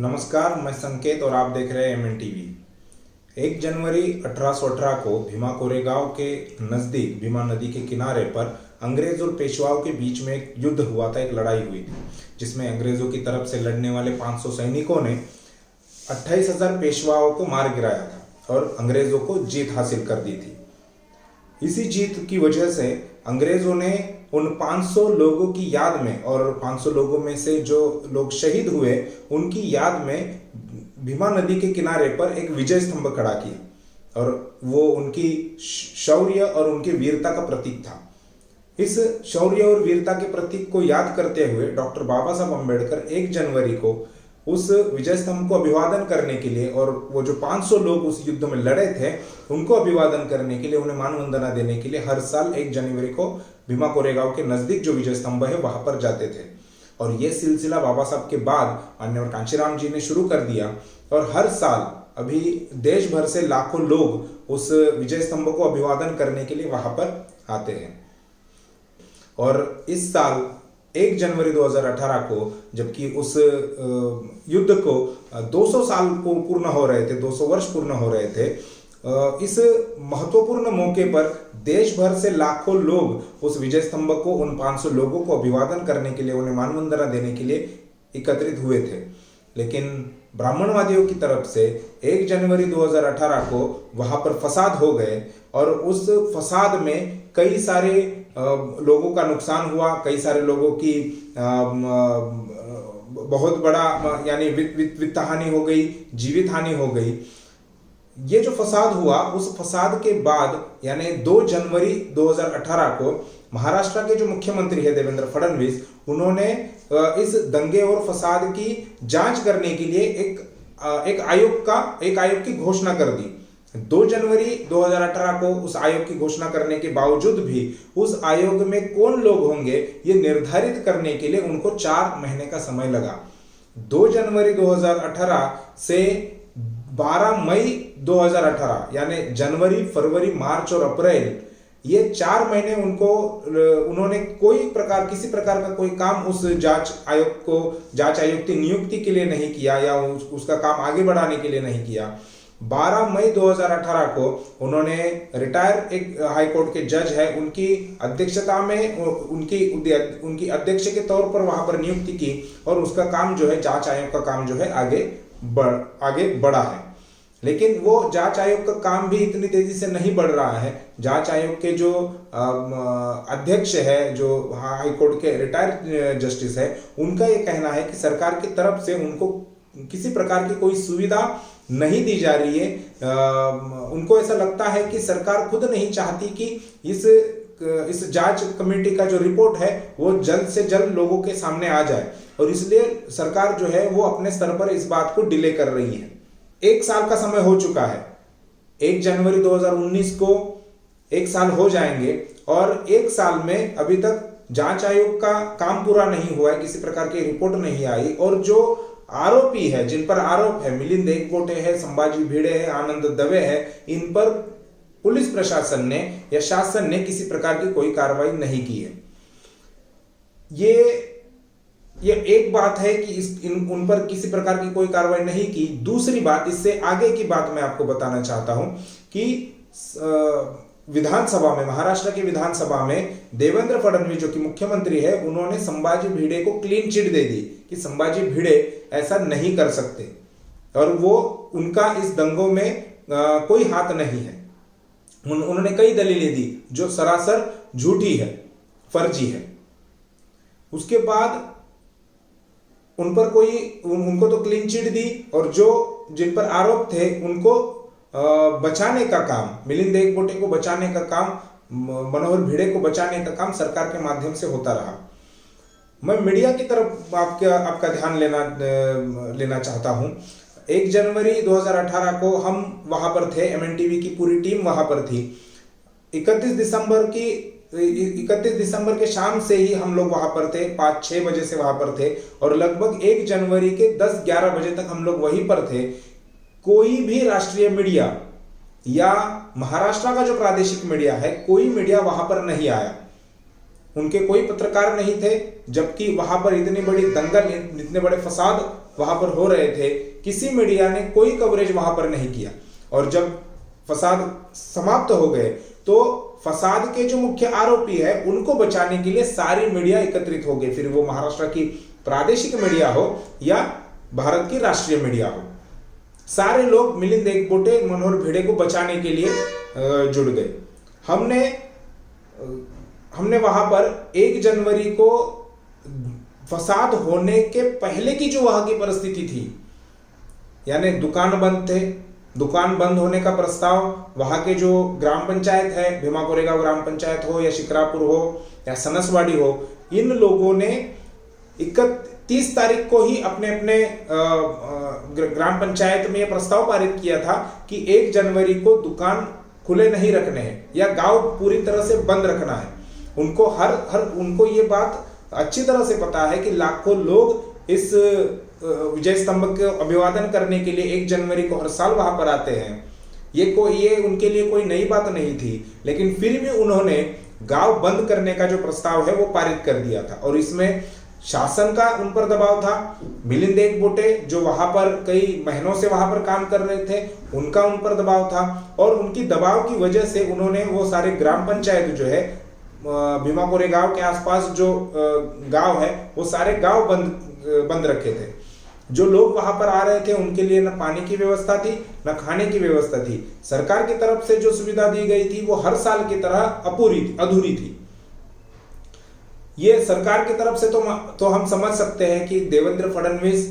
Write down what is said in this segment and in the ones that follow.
नमस्कार, मैं संकेत और आप देख रहे हैं एमएन टीवी। 1 जनवरी 1818 को भीमा कोरेगांव के नज़दीक भीमा नदी के किनारे पर अंग्रेज और पेशवाओं के बीच में एक युद्ध हुआ था, एक लड़ाई हुई थी, जिसमें अंग्रेजों की तरफ से लड़ने वाले 500 सैनिकों ने 28,000 पेशवाओं को मार गिराया था और अंग्रेजों को जीत हासिल कर दी थी। इसी जीत की वजह से अंग्रेजों ने उन 500 लोगों की याद में और 500 लोगों में से जो लोग शहीद हुए उनकी याद में भीमा नदी के किनारे पर एक विजय स्तंभ खड़ा किया और वो उनकी शौर्य और उनकी वीरता का प्रतीक था। इस शौर्य और वीरता के प्रतीक को याद करते हुए डॉक्टर बाबा साहब अम्बेडकर 1 जनवरी को उस विजय स्तंभ को अभिवादन करने के लिए और वो जो 500 लोग उस युद्ध में लड़े थे उनको अभिवादन करने के लिए, उन्हें मान वंदना देने के लिए हर साल 1 जनवरी को भीमा कोरेगांव के नजदीक जो विजय स्तंभ है वहां पर जाते थे। और ये सिलसिला बाबा साहब के बाद माननीय कांशीराम जी ने शुरू कर दिया और हर साल अभी देश भर से लाखों लोग उस विजय स्तंभ को अभिवादन करने के लिए वहां पर आते हैं। और इस साल 1 जनवरी 2018 को, जबकि उस युद्ध को 200 साल को पूर्ण हो रहे थे, 200 वर्ष पूर्ण हो रहे थे, इस महत्वपूर्ण मौके पर देश भर से लाखों लोग उस विजय स्तंभ को, उन 500 लोगों को अभिवादन करने के लिए, उन्हें मानवंदना देने के लिए एकत्रित हुए थे। लेकिन ब्राह्मणवादियों की तरफ से 1 जनवरी 2018 को वहां पर फसाद हो गए और उस फसाद में कई सारे लोगों का नुकसान हुआ, कई सारे लोगों की बहुत बड़ा यानी वित्त हानि हो गई, जीवित हानि हो गई। ये जो फसाद हुआ, उस फसाद के बाद यानी 2 जनवरी 2018 को महाराष्ट्र के जो मुख्यमंत्री है देवेंद्र फडणवीस, उन्होंने इस दंगे और फसाद की जांच करने के लिए एक आयोग की घोषणा कर दी। 2 जनवरी 2018 को उस आयोग की घोषणा करने के बावजूद भी उस आयोग में कौन लोग होंगे ये निर्धारित करने के लिए उनको 4 महीने का समय लगा। 2 जनवरी 2018 से 12 मई 2018 यानी जनवरी, फरवरी, मार्च और अप्रैल, ये 4 महीने उन्होंने किसी प्रकार का कोई काम उस जांच आयोग की नियुक्ति के लिए नहीं किया या उसका काम आगे बढ़ाने के लिए नहीं किया। 12 मई 2018 को उन्होंने रिटायर एक हाई कोर्ट के जज है, उनकी अध्यक्षता में उनकी अध्यक्ष के तौर पर वहां पर नियुक्ति की और उसका काम जो है, जांच आयोग का काम जो है आगे बढ़ा है। लेकिन वो जांच आयोग का काम भी इतनी तेजी से नहीं बढ़ रहा है। जांच आयोग के जो अध्यक्ष है, जो हाई कोर्ट के रिटायर्ड जस्टिस है, उनका ये कहना है कि सरकार की तरफ से उनको किसी प्रकार की कोई सुविधा नहीं दी जा रही है। उनको ऐसा लगता है कि सरकार खुद नहीं चाहती कि इस जांच कमेटी का जो रिपोर्ट है वो जल्द से जल्द लोगों के सामने आ जाए और इसलिए सरकार जो है वो अपने स्तर पर इस बात को डिले कर रही है। 1 साल का समय हो चुका है। 1 जनवरी 2019 को 1 साल हो जाएंगे और 1 साल में अभी तक जांच आयोग का काम पूरा नहीं हुआ है, किसी प्रकार की रिपोर्ट नहीं आई और जो आरोपी है, जिन पर आरोप है, मिलिंद एकबोटे है, संभाजी भिड़े है, आनंद दवे है, इन पर पुलिस प्रशासन ने या शासन ने किसी प्रकार की कोई कार्रवाई नहीं की है। ये एक बात है कि उन पर किसी प्रकार की कोई कार्रवाई नहीं की। दूसरी बात, इससे आगे की बात मैं आपको बताना चाहता हूं कि विधानसभा में, महाराष्ट्र की विधानसभा में देवेंद्र फडणवीस जो कि मुख्यमंत्री है, उन्होंने संभाजी भिड़े को क्लीन चिट दे दी कि संभाजी भिड़े ऐसा नहीं कर सकते और वो उनका इस दंगों में कोई हाथ नहीं है। उन्होंने कई दलीलें दी जो सरासर झूठी है, फर्जी है। उसके बाद उनको तो क्लीन चिट दी और जिन पर आरोप थे उनको बचाने का काम, मिलिंद एकबोटे को बचाने का काम, मनोहर भिड़े को बचाने का काम सरकार के माध्यम से होता रहा। मैं मीडिया की तरफ आपका ध्यान लेना चाहता हूं। 1 जनवरी 2018 को हम वहां पर थे, एमएन टीवी की पूरी टीम वहां पर थी। 31 दिसंबर के शाम से ही हम लोग वहां पर थे, 5-6 बजे से वहां पर थे और लगभग 1 जनवरी के 10-11 बजे तक हम लोग वहीं पर थे। कोई भी राष्ट्रीय मीडिया या महाराष्ट्र का जो प्रादेशिक मीडिया है, कोई मीडिया वहां पर नहीं आया। उनके कोई पत्रकार नहीं थे, जबकि वहां पर इतनी बड़ी दंगल, इतने बड़े फसाद वहां पर हो रहे थे, किसी मीडिया ने कोई कवरेज वहां पर नहीं किया। और जब फसाद समाप्त हो गए तो फसाद के जो मुख्य आरोपी है उनको बचाने के लिए सारी मीडिया एकत्रित हो गई, फिर वो महाराष्ट्र की प्रादेशिक मीडिया हो या भारत की राष्ट्रीय मीडिया हो। सारे लोग मिलिंद एकबोटे, मनोहर भिड़े को बचाने के लिए जुड़ गए। हमने वहां पर 1 जनवरी को फसाद होने के पहले की जो वहां की परिस्थिति थी, यानी दुकान बंद थे, दुकान बंद होने का प्रस्ताव वहां के जो ग्राम पंचायत है, भीमा कोरेगांव ग्राम पंचायत हो या शिक्रापुर हो या सनसवाड़ी हो, इन लोगों ने 31 तारीख को ही अपने अपने ग्राम पंचायत में यह प्रस्ताव पारित किया था कि 1 जनवरी को दुकान खुले नहीं रखने हैं या गांव पूरी तरह से बंद रखना है। उनको उनको ये बात अच्छी तरह से पता है कि लाखों लोग इस विजय स्तंभ को अभिवादन करने के लिए 1 जनवरी को हर साल वहां पर आते हैं। ये उनके लिए कोई नई बात नहीं थी, लेकिन फिर भी उन्होंने गांव बंद करने का जो प्रस्ताव है वो पारित कर दिया था। और इसमें शासन का उन पर दबाव था, मिलिंद एकबोटे जो वहां पर कई महीनों से वहां पर काम कर रहे थे उनका उन पर दबाव था, और उनकी दबाव की वजह से उन्होंने वो सारे ग्राम पंचायत जो है भीमा कोरेगांव के आसपास जो गांव है वो सारे गांव बंद रखे थे। जो लोग वहां पर आ रहे थे उनके लिए न पानी की व्यवस्था थी न खाने की व्यवस्था थी। सरकार की तरफ से जो सुविधा दी गई थी वो हर साल की तरह अधूरी थी। ये सरकार की तरफ से तो हम समझ सकते हैं कि देवेंद्र फडणवीस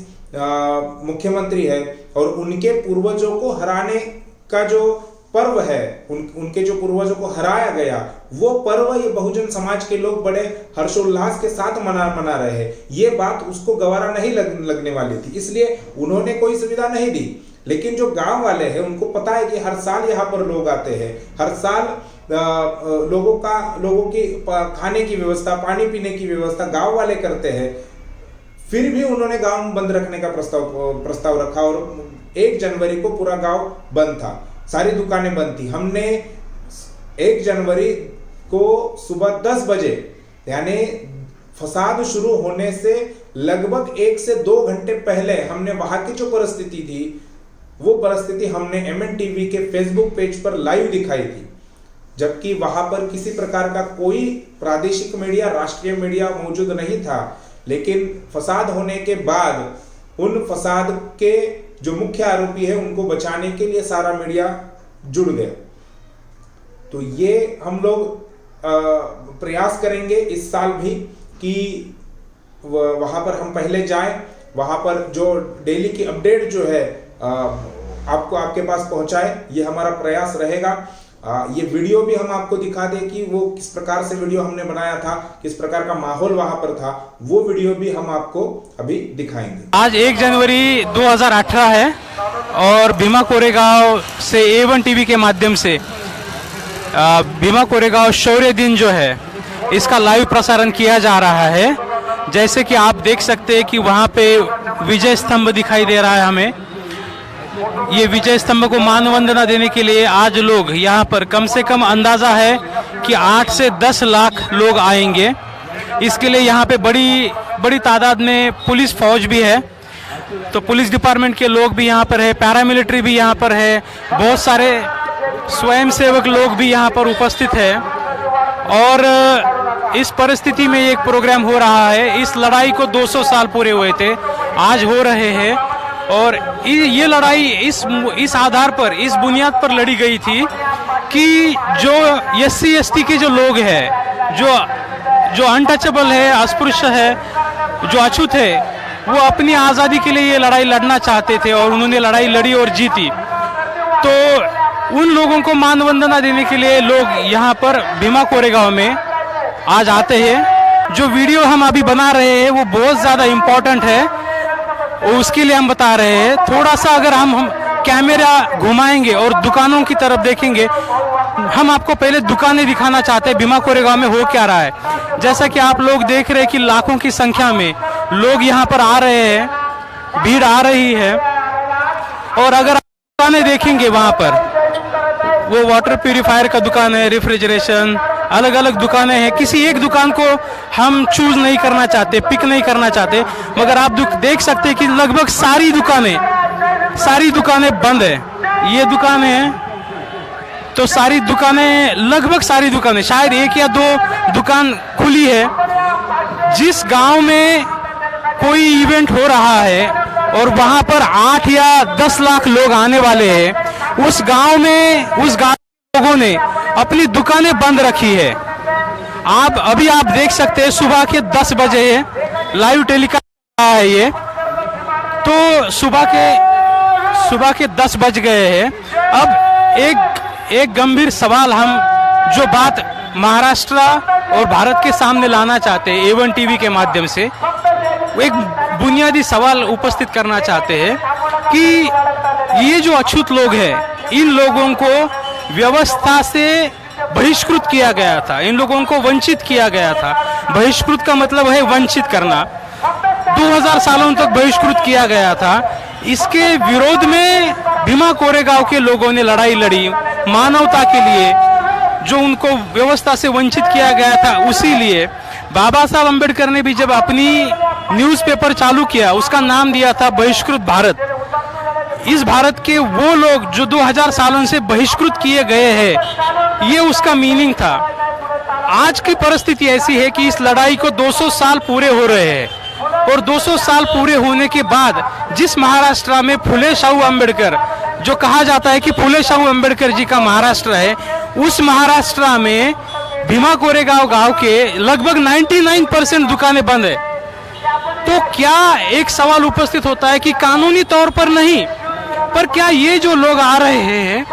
मुख्यमंत्री है और उनके पूर्वजों को हराने का जो पर्व है, उनके जो पूर्वजों को हराया गया वो पर्व ये बहुजन समाज के लोग बड़े हर्षोल्लास के साथ मना रहे हैं। ये बात उसको गवारा नहीं लगने वाली थी, इसलिए उन्होंने कोई सुविधा नहीं दी। लेकिन जो गांव वाले हैं उनको पता है कि हर साल यहाँ पर लोग आते हैं, हर साल लोगों की खाने की व्यवस्था, पानी पीने की व्यवस्था गांव वाले करते हैं। फिर भी उन्होंने गांव बंद रखने का प्रस्ताव रखा और 1 जनवरी को पूरा गांव बंद था, सारी दुकानें बंद थी। हमने 1 जनवरी को सुबह 10 बजे यानी फसाद शुरू होने से लगभग 1 से 2 घंटे पहले हमने वहां की जो परिस्थिति थी वो परिस्थिति हमने MNTV के फेसबुक पेज पर लाइव दिखाई थी, जबकि वहां पर किसी प्रकार का कोई प्रादेशिक मीडिया, राष्ट्रीय मीडिया मौजूद नहीं था। लेकिन फसाद होने के बाद उन फसाद के जो मुख्य आरोपी है उनको बचाने के लिए सारा मीडिया जुड़ गया। तो ये हम लोग प्रयास करेंगे इस साल भी कि वहां पर हम पहले जाएं, वहां पर जो डेली की अपडेट जो है आपको आपके पास पहुंचाए, ये हमारा प्रयास रहेगा। ये वीडियो भी हम आपको दिखा दें कि वो किस प्रकार से वीडियो हमने बनाया था, किस प्रकार का माहौल वहां पर था, वो वीडियो भी हम आपको अभी दिखाएंगे। आज 1 जनवरी 2018 है और भीमा कोरेगांव से A1 TV के माध्यम से भीमा कोरेगांव शौर्य दिन जो है इसका लाइव प्रसारण किया जा रहा है। जैसे कि आप देख सकते हैं कि वहाँ पे विजय स्तंभ दिखाई दे रहा है हमें। ये विजय स्तंभ को मानवंदना देने के लिए आज लोग यहाँ पर कम से कम अंदाजा है कि 8 से 10 लाख लोग आएंगे। इसके लिए यहाँ पे बड़ी तादाद में पुलिस फौज भी है, तो पुलिस डिपार्टमेंट के लोग भी यहाँ पर है, पैरामिलिट्री भी यहाँ पर है, बहुत सारे स्वयंसेवक लोग भी यहाँ पर उपस्थित है। और इस परिस्थिति में एक प्रोग्राम हो रहा है। इस लड़ाई को 200 साल पूरे हुए थे, आज हो रहे हैं। और ये लड़ाई इस आधार पर, इस बुनियाद पर लड़ी गई थी कि जो SC ST के जो लोग हैं, जो अनटचेबल है, अस्पृश्य है, जो अछूत है, वो अपनी आज़ादी के लिए ये लड़ाई लड़ना चाहते थे और उन्होंने लड़ाई लड़ी और जीती। तो उन लोगों को मानवंदना देने के लिए लोग यहाँ पर भीमा कोरेगांव में आज आते हैं। जो वीडियो हम अभी बना रहे हैं वो बहुत ज़्यादा इम्पोर्टेंट है, उसके लिए हम बता रहे हैं। थोड़ा सा अगर हम कैमरा घुमाएंगे और दुकानों की तरफ देखेंगे, हम आपको पहले दुकानें दिखाना चाहते हैं भीमा कोरेगांव में हो क्या रहा है। जैसा कि आप लोग देख रहे हैं कि लाखों की संख्या में लोग यहाँ पर आ रहे हैं, भीड़ आ रही है। और अगर आप दुकानें देखेंगे वहाँ पर वो वाटर प्यूरिफायर का दुकान है, रेफ्रिजरेशन, अलग अलग दुकानें हैं, किसी एक दुकान को हम चूज नहीं करना चाहते, पिक नहीं करना चाहते, मगर आप देख सकते हैं कि लगभग सारी दुकानें बंद है। ये दुकानें हैं तो सारी दुकानें, लगभग सारी दुकानें, शायद एक या दो दुकान खुली है। जिस गांव में कोई इवेंट हो रहा है और वहां पर 8 या 10 लाख लोग आने वाले हैं, उस गांव के लोगों ने अपनी दुकानें बंद रखी है। अभी आप देख सकते हैं सुबह के 10 बजे है, लाइव टेलीकास्ट है ये, तो सुबह के 10 बज गए हैं। अब एक गंभीर सवाल हम जो बात महाराष्ट्र और भारत के सामने लाना चाहते हैं A1 टीवी के माध्यम से, एक बुनियादी सवाल उपस्थित करना चाहते हैं कि ये जो अछूत लोग हैं, इन लोगों को व्यवस्था से बहिष्कृत किया गया था, इन लोगों को वंचित किया गया था। बहिष्कृत का मतलब है वंचित करना। 2000 सालों तक बहिष्कृत किया गया था। इसके विरोध में भीमा कोरेगांव के लोगों ने लड़ाई लड़ी, मानवता के लिए, जो उनको व्यवस्था से वंचित किया गया था। उसी लिए बाबा साहब अम्बेडकर ने भी जब अपनी न्यूज़पेपर चालू किया, उसका नाम दिया था बहिष्कृत भारत। इस भारत के वो लोग जो 2000 सालों से बहिष्कृत किए गए हैं, ये उसका मीनिंग था। आज की परिस्थिति ऐसी है कि इस लड़ाई को 200 साल पूरे हो रहे हैं और 200 साल पूरे होने के बाद जिस महाराष्ट्र में फुले शाहू अम्बेडकर, जो कहा जाता है कि फुले शाहू अम्बेडकर जी का महाराष्ट्र है, उस महाराष्ट्र में भीमा कोरेगांव गांव के लगभग 99% दुकानें बंद है। तो क्या एक सवाल उपस्थित होता है कि कानूनी तौर पर नहीं, पर क्या ये जो लोग आ रहे हैं,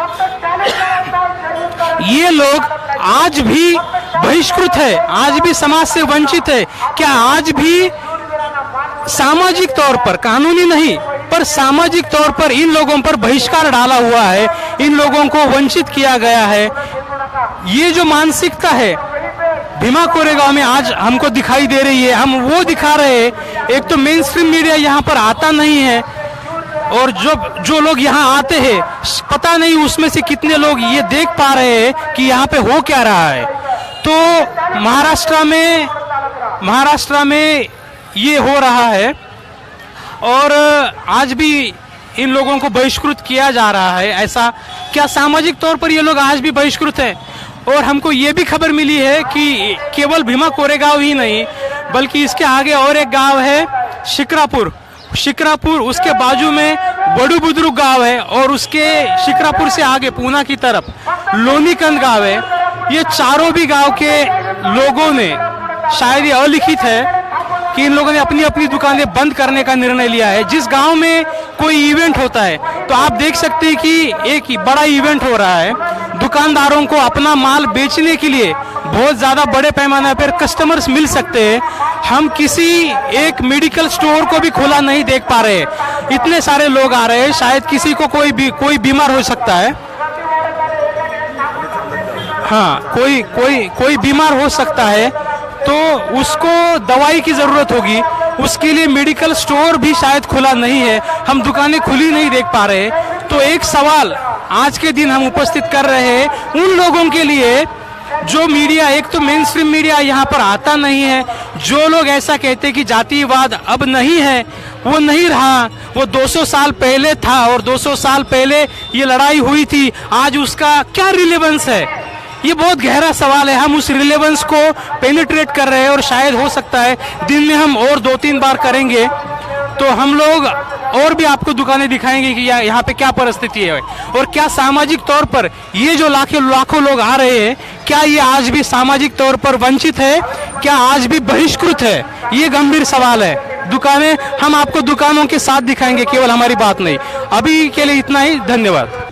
ये लोग आज भी बहिष्कृत है, आज भी समाज से वंचित है? क्या आज भी सामाजिक तौर पर, कानूनी नहीं पर सामाजिक तौर पर इन लोगों पर बहिष्कार डाला हुआ है, इन लोगों को वंचित किया गया है? ये जो मानसिकता है भीमा कोरेगांव में आज हमको दिखाई दे रही है, हम वो दिखा रहे हैं। एक तो मेन स्ट्रीम मीडिया यहाँ पर आता नहीं है, और जो लोग यहाँ आते हैं, पता नहीं उसमें से कितने लोग ये देख पा रहे हैं कि यहाँ पे हो क्या रहा है। तो महाराष्ट्र में ये हो रहा है और आज भी इन लोगों को बहिष्कृत किया जा रहा है। ऐसा क्या सामाजिक तौर पर ये लोग आज भी बहिष्कृत हैं? और हमको ये भी खबर मिली है कि केवल भीमा कोरेगांव ही नहीं, बल्कि इसके आगे और एक गांव है शिक्रापुर, उसके बाजू में बड़ू बुद्रुक गांव है, और उसके शिक्रापुर से आगे पूना की तरफ लोनीकंद गांव है। ये चारों भी गांव के लोगों ने, शायद ये अलिखित है कि इन लोगों ने अपनी अपनी दुकानें बंद करने का निर्णय लिया है। जिस गांव में कोई इवेंट होता है, तो आप देख सकते हैं कि एक बड़ा इवेंट हो रहा है, दुकानदारों को अपना माल बेचने के लिए बहुत ज़्यादा बड़े पैमाने पर कस्टमर्स मिल सकते हैं। हम किसी एक मेडिकल स्टोर को भी खुला नहीं देख पा रहे, इतने सारे लोग आ रहे हैं। शायद किसी को कोई बीमार हो सकता है, हाँ, कोई बीमार हो सकता है, तो उसको दवाई की ज़रूरत होगी, उसके लिए मेडिकल स्टोर भी शायद खुला नहीं है, हम दुकानें खुली नहीं देख पा रहे। तो एक सवाल आज के दिन हम उपस्थित कर रहे हैं उन लोगों के लिए जो मीडिया, एक तो मेन स्ट्रीम मीडिया यहाँ पर आता नहीं है, जो लोग ऐसा कहते हैं कि जातिवाद अब नहीं है, वो नहीं रहा, वो 200 साल पहले था और 200 साल पहले ये लड़ाई हुई थी, आज उसका क्या रिलेवेंस है? ये बहुत गहरा सवाल है। हम उस रिलेवेंस को पेनिट्रेट कर रहे हैं और शायद हो सकता है दिन में हम और 2-3 बार करेंगे तो हम लोग और भी आपको दुकानें दिखाएंगे कि यहाँ पे क्या परिस्थिति है और क्या सामाजिक तौर पर ये जो लाखों लोग आ रहे हैं, क्या ये आज भी सामाजिक तौर पर वंचित है, क्या आज भी बहिष्कृत है? ये गंभीर सवाल है। दुकानें हम आपको दुकानों के साथ दिखाएंगे, केवल हमारी बात नहीं। अभी के लिए इतना ही, धन्यवाद।